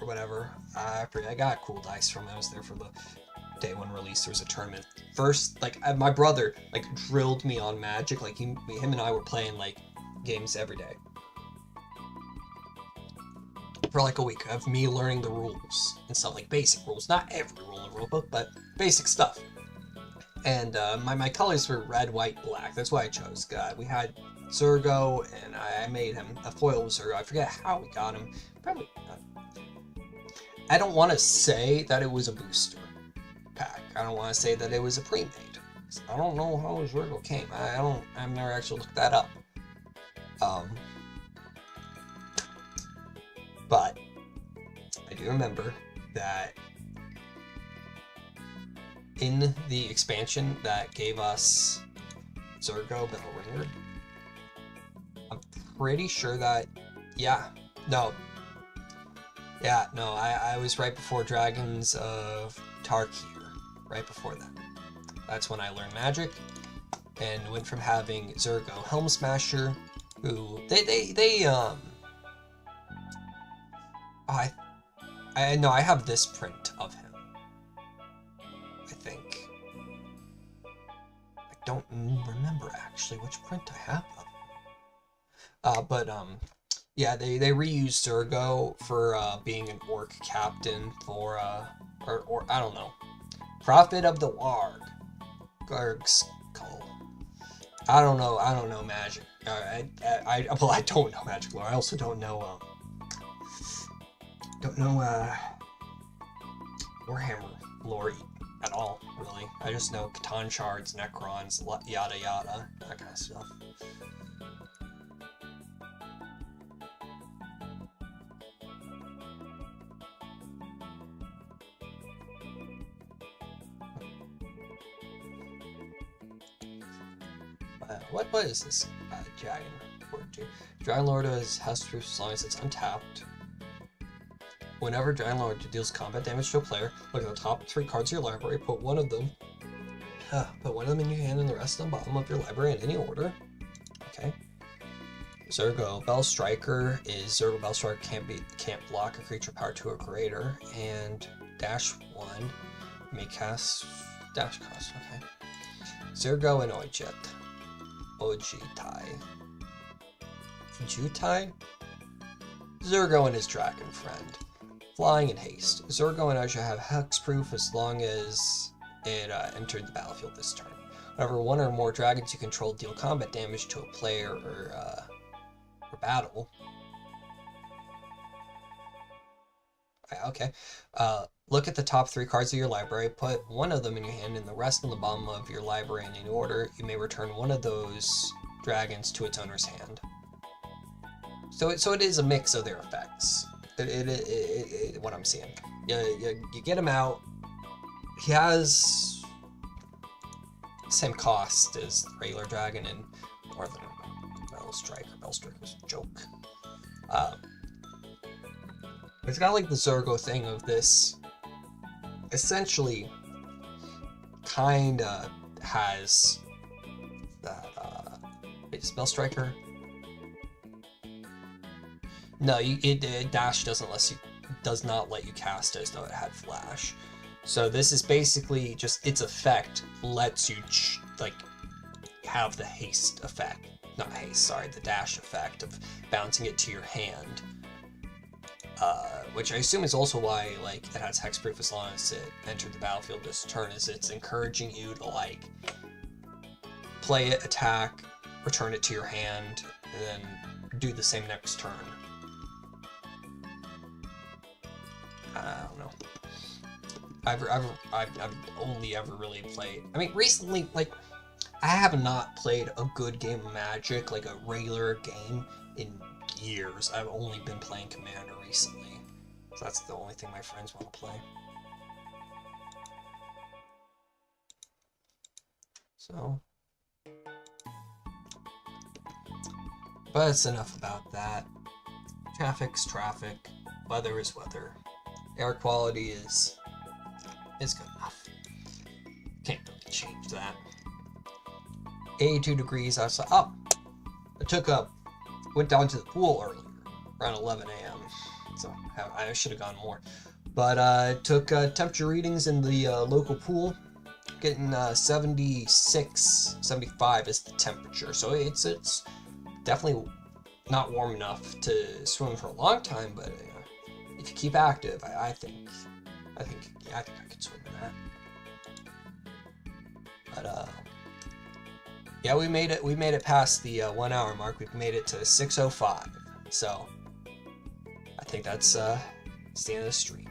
or whatever. I got cool dice from it. I was there for the day one release. There was a tournament. First, like my brother drilled me on Magic. Like him and I were playing like games every day for like a week of me learning the rules and stuff, like basic rules, not every rule in the rulebook, but basic stuff. And my colors were red, white, black. That's why I chose. We had Zergo, and I made him a foil Zergo. I forget how we got him. Probably. I don't want to say that it was a booster pack. I don't want to say that it was a pre-made. I don't know how Zergo came. I've never actually looked that up. But I do remember that in the expansion that gave us Zergo Bellringer, I'm pretty sure that, I was right before Dragons of Tarkir, right before that. That's when I learned Magic, and went from having Zergo Helm Smasher, who, I know I have this print of him. I think. I don't remember actually which print I have of him. Yeah, they reused Zergo for being an orc captain for or I don't know. Prophet of the Warg. Garg's Call. I don't know Magic. I don't know Magic lore. I also don't know Warhammer lore at all, really. I just know Catan Shards, Necrons, yada yada, that kind of stuff. What is this dragon? 42. Dragon Lord has hexproof as long as it's untapped. Whenever Dragon Lord deals combat damage to a player, look at the top 3 cards of your library, put one of them in your hand and the rest on the bottom of your library in any order. Okay. Zurgo Bell Striker is Zurgo Bell Striker can't block a creature power 2 or greater, and dash 1 may cast dash cost. Okay. Zurgo and Ojitai. Jutai? Zurgo and his dragon friend. Flying and haste. Zurgo and Oja have hexproof as long as it entered the battlefield this turn. Whenever one or more dragons you control deal combat damage to a player or battle. Okay. Look at the top 3 cards of your library, put one of them in your hand and the rest on the bottom of your library in any order. You may return one of those dragons to its owner's hand. So it is a mix of their effects. What I'm seeing. You get him out. He has the same cost as the regular dragon in Northern Bell Striker. Bell Striker was a joke. It's got like the Zurgo thing of this. Essentially, kinda has that. Wait, Spell Striker. No, dash does not let you cast it as though it had flash. So this is basically just its effect lets you like have the haste effect, not haste, sorry, the dash effect of bouncing it to your hand. Which I assume is also why like it has hexproof as long as it entered the battlefield this turn, is it's encouraging you to like play it, attack, return it to your hand, and then do the same next turn. I don't know. I've only ever really played. I mean, recently, like, I have not played a good game of Magic, like a regular game, in years. I've only been playing Commander recently. So that's the only thing my friends want to play. So. But it's enough about that. Traffic's traffic. Weather is weather. Air quality is good enough. Can't really change that. 82 degrees outside. Oh! Went down to the pool earlier, around 11 a.m. So I should have gone more. But took temperature readings in the local pool. Getting 76, 75 is the temperature. So it's definitely not warm enough to swim for a long time, but if you keep active, I think I could swim in that. But yeah, we made it past the 1 hour mark. We've made it to 6:05. So I think that's the end of the stream.